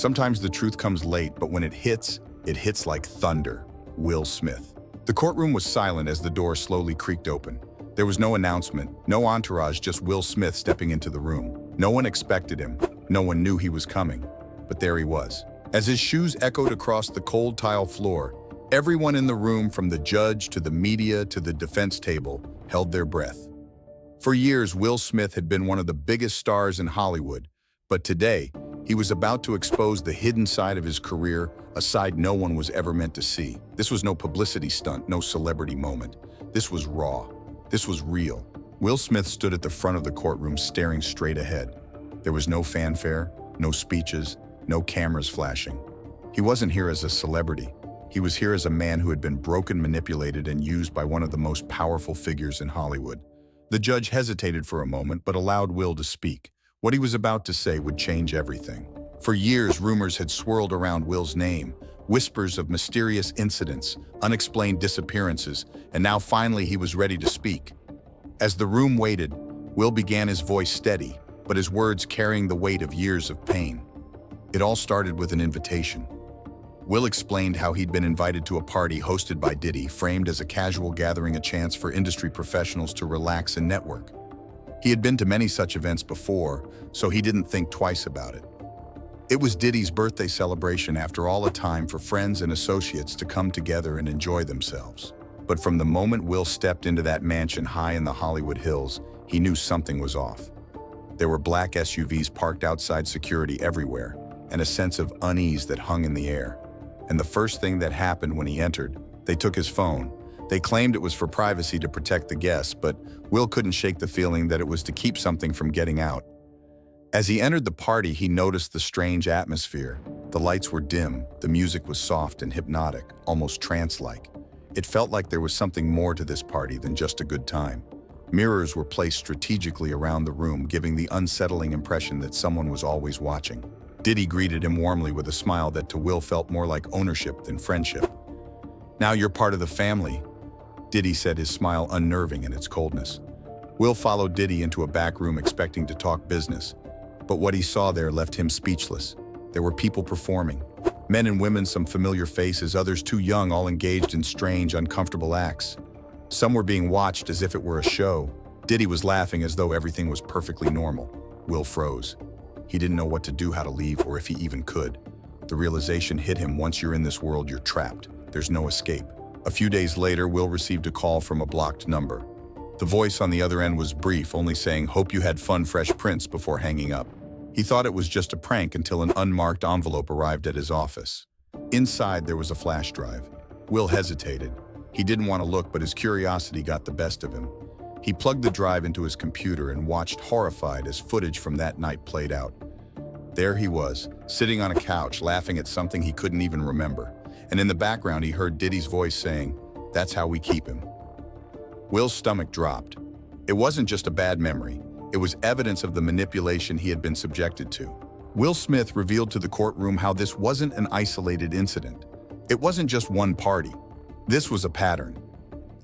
Sometimes the truth comes late, but when it hits like thunder. Will Smith. The courtroom was silent as the door slowly creaked open. There was no announcement, no entourage, just Will Smith stepping into the room. No one expected him. No one knew he was coming. But there he was. As his shoes echoed across the cold tile floor, everyone in the room, from the judge to the media to the defense table, held their breath. For years, Will Smith had been one of the biggest stars in Hollywood, but today, he was about to expose the hidden side of his career, a side no one was ever meant to see. This was no publicity stunt, no celebrity moment. This was raw. This was real. Will Smith stood at the front of the courtroom staring straight ahead. There was no fanfare, no speeches, no cameras flashing. He wasn't here as a celebrity. He was here as a man who had been broken, manipulated, and used by one of the most powerful figures in Hollywood. The judge hesitated for a moment, but allowed Will to speak. What he was about to say would change everything. For years, rumors had swirled around Will's name, whispers of mysterious incidents, unexplained disappearances, and now finally he was ready to speak. As the room waited, Will began, his voice steady, but his words carrying the weight of years of pain. It all started with an invitation. Will explained how he'd been invited to a party hosted by Diddy, framed as a casual gathering, a chance for industry professionals to relax and network. He had been to many such events before, so he didn't think twice about it. It was Diddy's birthday celebration, after all, a time for friends and associates to come together and enjoy themselves. But from the moment Will stepped into that mansion high in the Hollywood Hills, he knew something was off. There were black SUVs parked outside, security everywhere, and a sense of unease that hung in the air. And the first thing that happened when he entered, they took his phone. They claimed it was for privacy, to protect the guests, but Will couldn't shake the feeling that it was to keep something from getting out. As he entered the party, he noticed the strange atmosphere. The lights were dim, the music was soft and hypnotic, almost trance-like. It felt like there was something more to this party than just a good time. Mirrors were placed strategically around the room, giving the unsettling impression that someone was always watching. Diddy greeted him warmly with a smile that to Will felt more like ownership than friendship. "Now you're part of the family," Diddy said, his smile unnerving in its coldness. Will followed Diddy into a back room, expecting to talk business. But what he saw there left him speechless. There were people performing. Men and women, some familiar faces, others too young, all engaged in strange, uncomfortable acts. Some were being watched as if it were a show. Diddy was laughing as though everything was perfectly normal. Will froze. He didn't know what to do, how to leave, or if he even could. The realization hit him: once you're in this world, you're trapped. There's no escape. A few days later, Will received a call from a blocked number. The voice on the other end was brief, only saying, "Hope you had fun, Fresh Prince," before hanging up. He thought it was just a prank until an unmarked envelope arrived at his office. Inside, there was a flash drive. Will hesitated. He didn't want to look, but his curiosity got the best of him. He plugged the drive into his computer and watched, horrified, as footage from that night played out. There he was, sitting on a couch, laughing at something he couldn't even remember. And in the background, he heard Diddy's voice saying, "That's how we keep him." Will's stomach dropped. It wasn't just a bad memory. It was evidence of the manipulation he had been subjected to. Will Smith revealed to the courtroom how this wasn't an isolated incident. It wasn't just one party. This was a pattern.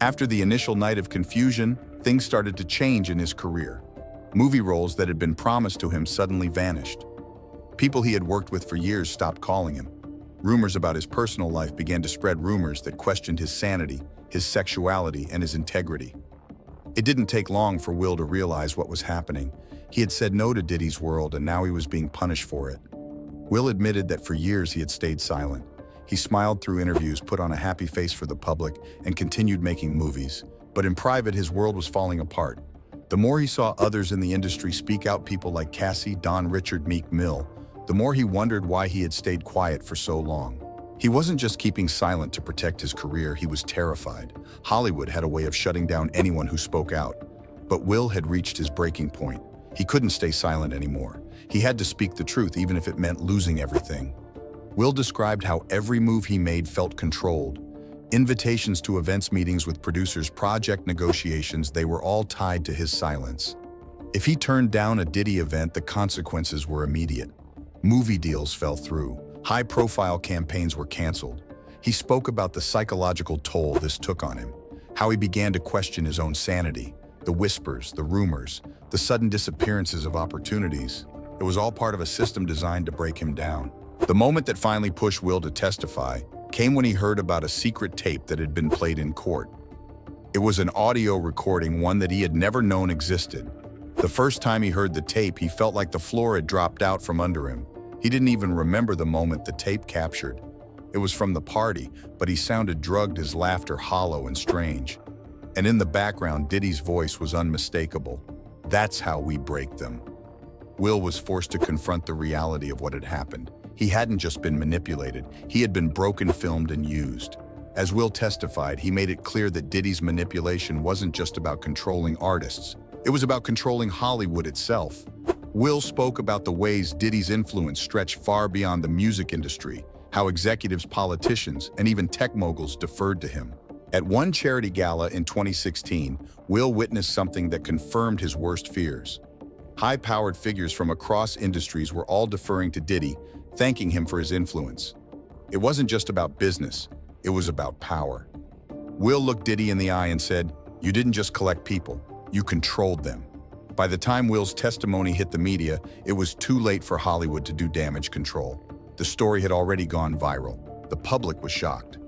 After the initial night of confusion, things started to change in his career. Movie roles that had been promised to him suddenly vanished. People he had worked with for years stopped calling him. Rumors about his personal life began to spread, rumors that questioned his sanity, his sexuality, and his integrity. It didn't take long for Will to realize what was happening. He had said no to Diddy's world, and now he was being punished for it. Will admitted that for years he had stayed silent. He smiled through interviews, put on a happy face for the public, and continued making movies. But in private, his world was falling apart. The more he saw others in the industry speak out, people like Cassie, Don, Richard, Meek Mill, the more he wondered why he had stayed quiet for so long. He wasn't just keeping silent to protect his career, he was terrified. Hollywood had a way of shutting down anyone who spoke out. But Will had reached his breaking point. He couldn't stay silent anymore. He had to speak the truth, even if it meant losing everything. Will described how every move he made felt controlled. Invitations to events, meetings with producers, project negotiations, they were all tied to his silence. If he turned down a Diddy event, the consequences were immediate. Movie deals fell through. High-profile campaigns were canceled. He spoke about the psychological toll this took on him, how he began to question his own sanity, the whispers, the rumors, the sudden disappearances of opportunities. It was all part of a system designed to break him down. The moment that finally pushed Will to testify came when he heard about a secret tape that had been played in court. It was an audio recording, one that he had never known existed. The first time he heard the tape, he felt like the floor had dropped out from under him. He didn't even remember the moment the tape captured. It was from the party, but he sounded drugged, his laughter hollow and strange. And in the background, Diddy's voice was unmistakable. That's how we break them. Will was forced to confront the reality of what had happened. He hadn't just been manipulated, he had been broken, filmed, and used. As Will testified, he made it clear that Diddy's manipulation wasn't just about controlling artists. It was about controlling Hollywood itself. Will spoke about the ways Diddy's influence stretched far beyond the music industry, how executives, politicians, and even tech moguls deferred to him. At one charity gala in 2016, Will witnessed something that confirmed his worst fears. High-powered figures from across industries were all deferring to Diddy, thanking him for his influence. It wasn't just about business, it was about power. Will looked Diddy in the eye and said, "You didn't just collect people, you controlled them." By the time Will's testimony hit the media, it was too late for Hollywood to do damage control. The story had already gone viral. The public was shocked.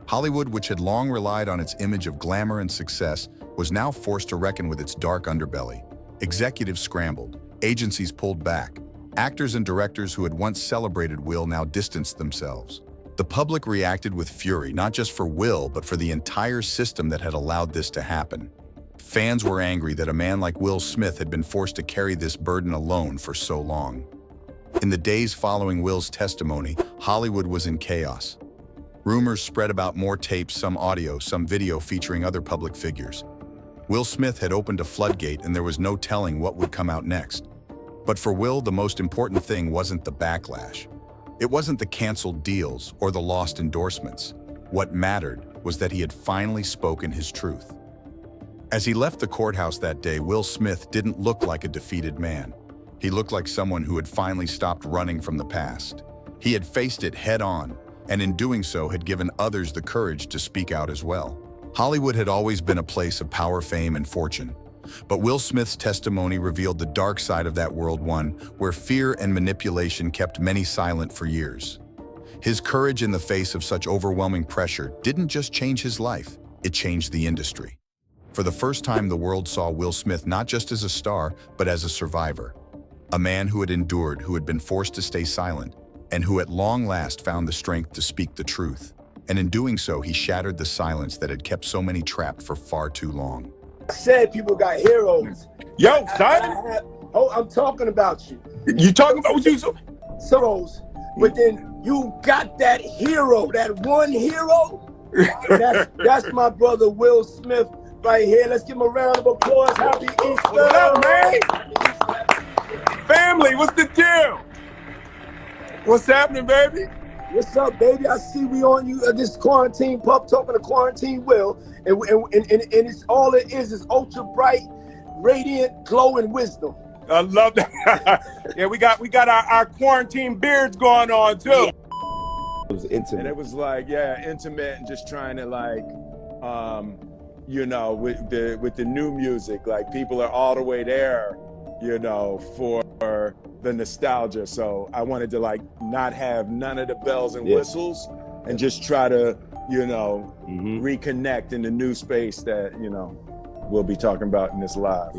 Hollywood, which had long relied on its image of glamour and success, was now forced to reckon with its dark underbelly. Executives scrambled, agencies pulled back. Actors and directors who had once celebrated Will now distanced themselves. The public reacted with fury, not just for Will, but for the entire system that had allowed this to happen. Fans were angry that a man like Will Smith had been forced to carry this burden alone for so long. In the days following Will's testimony, Hollywood was in chaos. Rumors spread about more tapes, some audio, some video featuring other public figures. Will Smith had opened a floodgate, and there was no telling what would come out next. But for Will, the most important thing wasn't the backlash. It wasn't the canceled deals or the lost endorsements. What mattered was that he had finally spoken his truth. As he left the courthouse that day, Will Smith didn't look like a defeated man. He looked like someone who had finally stopped running from the past. He had faced it head on, and in doing so had given others the courage to speak out as well. Hollywood had always been a place of power, fame, and fortune. But Will Smith's testimony revealed the dark side of that world, one where fear and manipulation kept many silent for years. His courage in the face of such overwhelming pressure didn't just change his life, it changed the industry. For the first time, the world saw Will Smith not just as a star, but as a survivor. A man who had endured, who had been forced to stay silent, and who at long last found the strength to speak the truth. And in doing so, he shattered the silence that had kept so many trapped for far too long. I said people got heroes. Yo, son. I'm talking about you. You talking about what you? Souls. But then you got that hero, that one hero. That's my brother Will Smith right here. Let's give him a round of applause. Happy Easter. What's up, man? Family, what's the deal? What's happening, baby? What's up, baby? I see we on you this quarantine pup talking to quarantine Will, and it's all it is ultra bright, radiant, glowing wisdom. I love that. Yeah, we got our quarantine beards going on too. Yeah. It was intimate. And it was like, yeah, intimate, and just trying to like, you know, with the new music, like people are all the way there, you know, for the nostalgia. So I wanted to like not have none of the bells and whistles and just try to, you know, reconnect in the new space that, you know, we'll be talking about in this live.